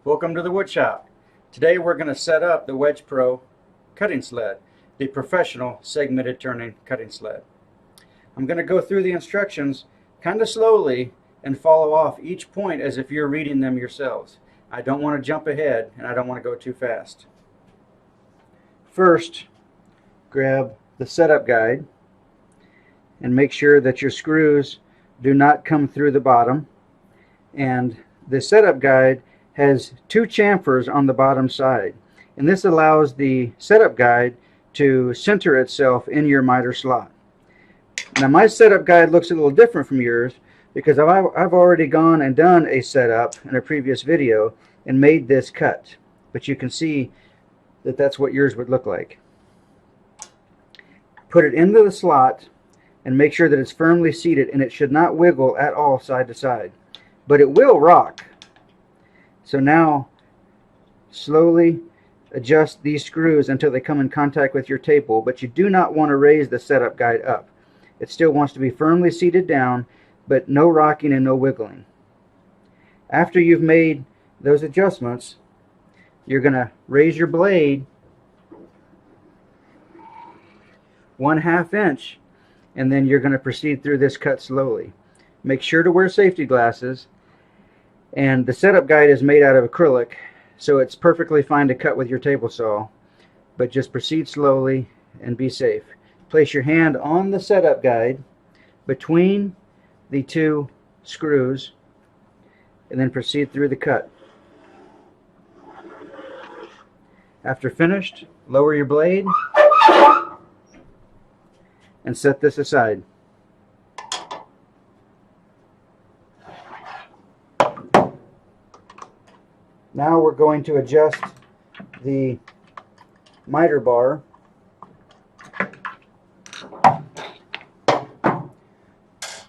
Welcome to the wood shop. Today we're going to set up the Wedge-Pro cutting sled, the professional segmented turning cutting sled. I'm going to go through the instructions kind of slowly and follow off each point as if you're reading them yourselves. I don't want to jump ahead and I don't want to go too fast. First, grab the setup guide and make sure that your screws do not come through the bottom. And the setup guide has two chamfers on the bottom side, and this allows the setup guide to center itself in your miter slot. Now my setup guide looks a little different from yours because I've already gone and done a setup in a previous video and made this cut, but you can see that that's what yours would look like. Put it into the slot and make sure that it's firmly seated, and it should not wiggle at all side to side, but it will rock. So now slowly adjust these screws until they come in contact with your table, but you do not want to raise the setup guide up. It still wants to be firmly seated down, but no rocking and no wiggling. After you've made those adjustments, you're going to raise your blade 1/2 inch, and then you're going to proceed through this cut slowly. Make sure to wear safety glasses. And the setup guide is made out of acrylic, so it's perfectly fine to cut with your table saw, but just proceed slowly and be safe. Place your hand on the setup guide between the two screws and then proceed through the cut. After finished, lower your blade and set this aside. Now we're going to adjust the miter bar.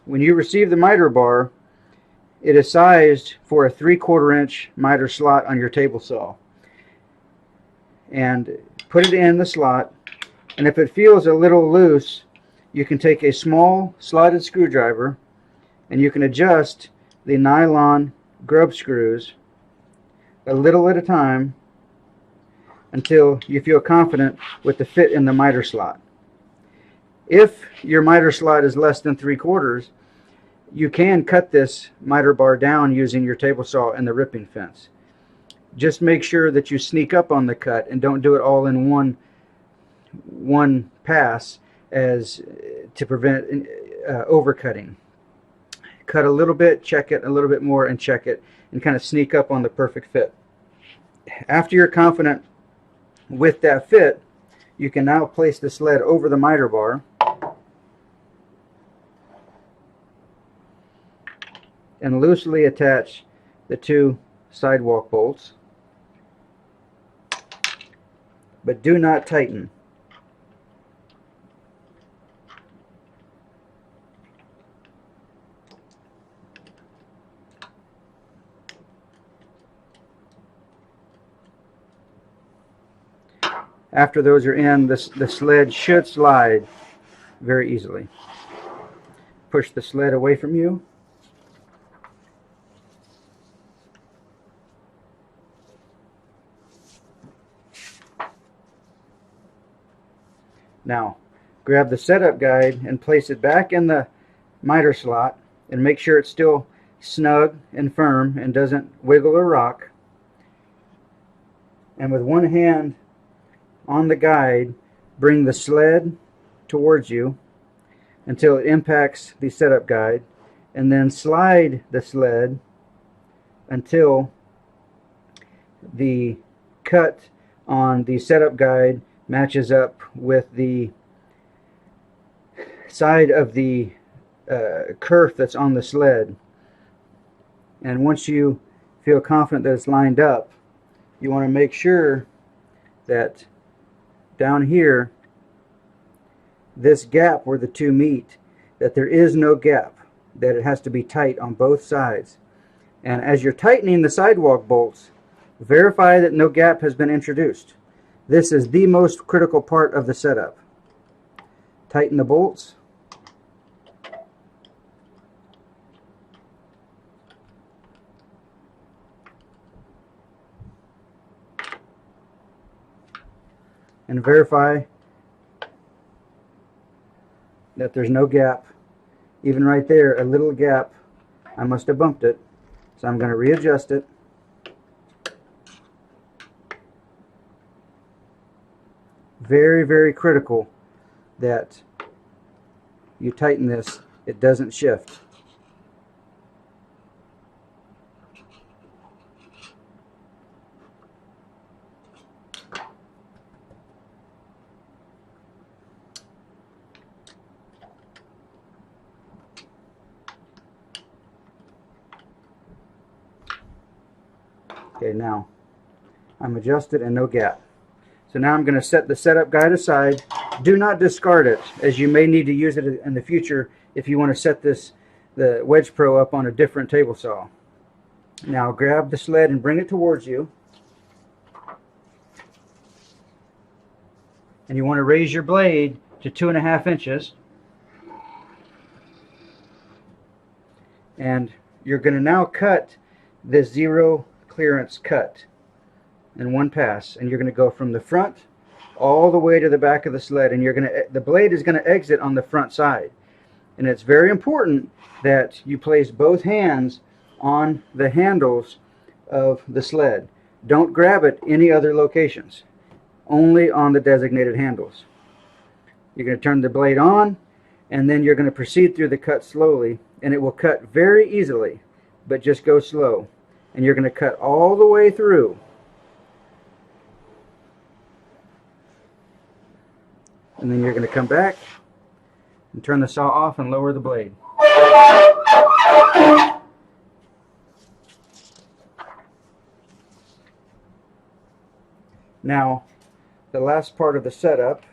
When you receive the miter bar, it is sized for a 3/4 inch miter slot on your table saw. And put it in the slot, and if it feels a little loose, you can take a small slotted screwdriver and you can adjust the nylon grub screws a little at a time until you feel confident with the fit in the miter slot. If your miter slot is less than 3/4, you can cut this miter bar down using your table saw and the ripping fence. Just make sure that you sneak up on the cut and don't do it all in one pass as to prevent overcutting. Cut a little bit, check it a little bit more, and check it, and kind of sneak up on the perfect fit. After you're confident with that fit, you can now place the sled over the miter bar and loosely attach the two sidewalk bolts, but do not tighten. After those are in, the sled should slide very easily. Push the sled away from you. Now, grab the setup guide and place it back in the miter slot and make sure it's still snug and firm and doesn't wiggle or rock. And with one hand on the guide, bring the sled towards you until it impacts the setup guide, and then slide the sled until the cut on the setup guide matches up with the side of the kerf that's on the sled. And once you feel confident that it's lined up, you want to make sure that down here, this gap where the two meet, that there is no gap, that it has to be tight on both sides. And as you're tightening the sidewalk bolts, verify that no gap has been introduced. This is the most critical part of the setup. Tighten the bolts. and verify that there's no gap. Even right there, a little gap, I must have bumped it. So I'm going to readjust it. Very, very critical that you tighten this, it doesn't shift. Okay, now I'm adjusted and no gap. So now I'm going to set the setup guide aside. Do not discard it, as you may need to use it in the future if you want to set the Wedge-Pro up on a different table saw. Now grab the sled and bring it towards you. And you want to raise your blade to 2.5 inches. And you're going to now cut this zero clearance cut in one pass, and you're going to go from the front all the way to the back of the sled, and the blade is going to exit on the front side. And it's very important that you place both hands on the handles of the sled. Don't grab it any other locations, only on the designated handles. You're going to turn the blade on, and then you're going to proceed through the cut slowly, and it will cut very easily, but just go slow. And you're going to cut all the way through. And then you're going to come back and turn the saw off and lower the blade. Now, the last part of the setup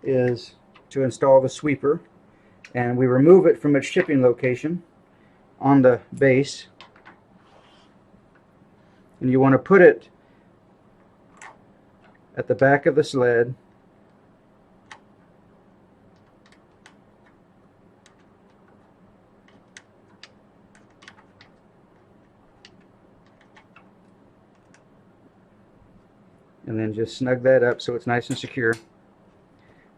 is to install the sweeper, and we remove it from its shipping location on the base, and you want to put it at the back of the sled. And then just snug that up so it's nice and secure.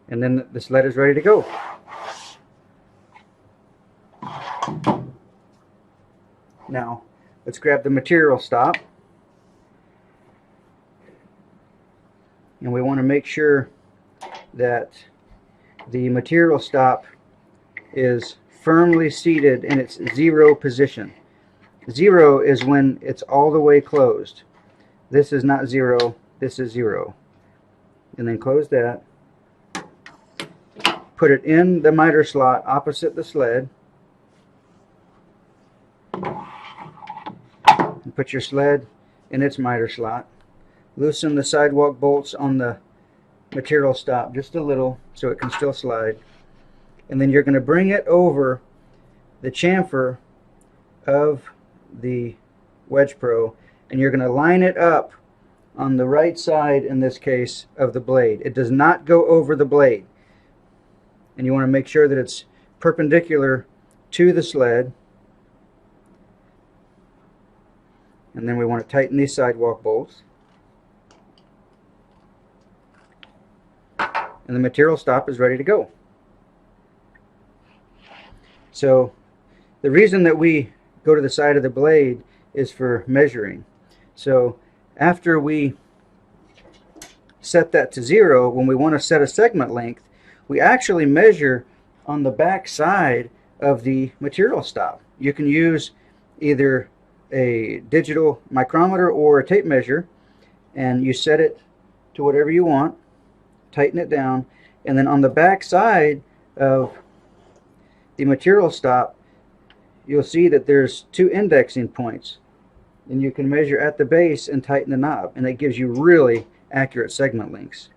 And then the sled is ready to go. Now, let's grab the material stop. And we want to make sure that the material stop is firmly seated in its zero position. Zero is when it's all the way closed. This is not zero. This is zero. And then close that. Put it in the miter slot opposite the sled. And put your sled in its miter slot. Loosen the sidewalk bolts on the material stop just a little so it can still slide. And then you're going to bring it over the chamfer of the Wedge-Pro, and you're going to line it up on the right side, in this case, of the blade. It does not go over the blade. And you want to make sure that it's perpendicular to the sled. And then we want to tighten these sidewalk bolts. And the material stop is ready to go. So the reason that we go to the side of the blade is for measuring. So after we set that to zero, when we want to set a segment length, we actually measure on the back side of the material stop. You can use either a digital micrometer or a tape measure, and you set it to whatever you want, tighten it down, and then on the back side of the material stop, you'll see that there's 2 indexing points. And you can measure at the base and tighten the knob, and it gives you really accurate segment lengths.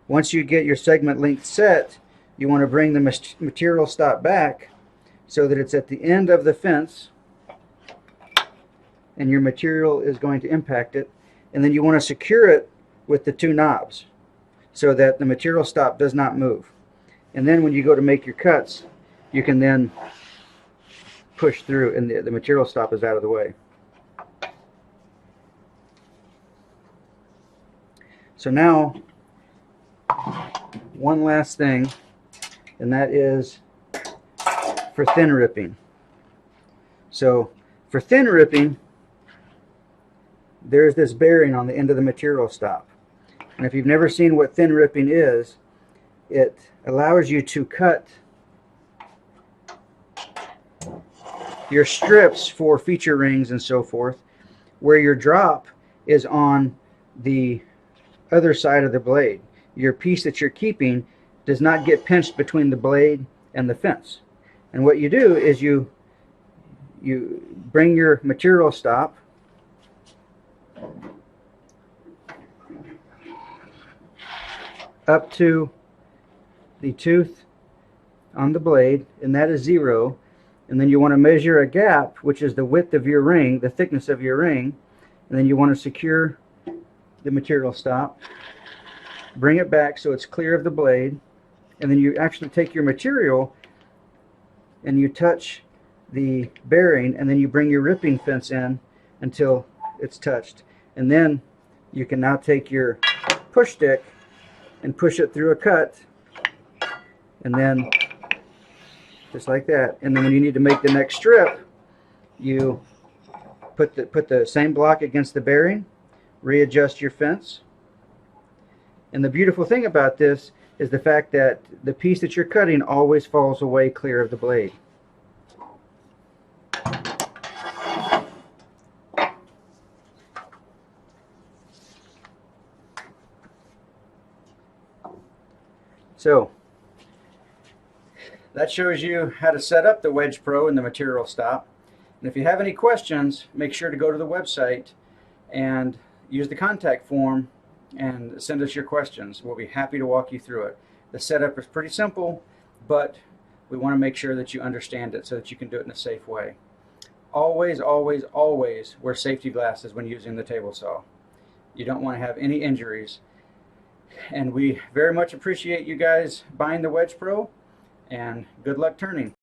Once you get your segment length set, you want to bring the material stop back so that it's at the end of the fence, and your material is going to impact it. And then you want to secure it with the 2 knobs so that the material stop does not move. And then when you go to make your cuts, you can then push through, and the material stop is out of the way. So now, one last thing, and that is for thin ripping. So for thin ripping, there's this bearing on the end of the material stop. And if you've never seen what thin ripping is, it allows you to cut your strips for feature rings and so forth, where your drop is on the other side of the blade. Your piece that you're keeping does not get pinched between the blade and the fence. And what you do is you bring your material stop up to the tooth on the blade, and that is 0. And then you want to measure a gap, which is the width of your ring, the thickness of your ring. And then you want to secure the material stop, bring it back so it's clear of the blade, and then you actually take your material and you touch the bearing, and then you bring your ripping fence in until it's touched. And then you can now take your push stick and push it through a cut, and then just like that. And then when you need to make the next strip, you put the same block against the bearing, readjust your fence. And the beautiful thing about this is the fact that the piece that you're cutting always falls away clear of the blade. So that shows you how to set up the Wedge-Pro and the material stop. And if you have any questions, make sure to go to the website and use the contact form and send us your questions. We'll be happy to walk you through it. The setup is pretty simple, but we want to make sure that you understand it so that you can do it in a safe way. Always, always, always wear safety glasses when using the table saw. You don't want to have any injuries. And we very much appreciate you guys buying the Wedge-Pro, and good luck turning.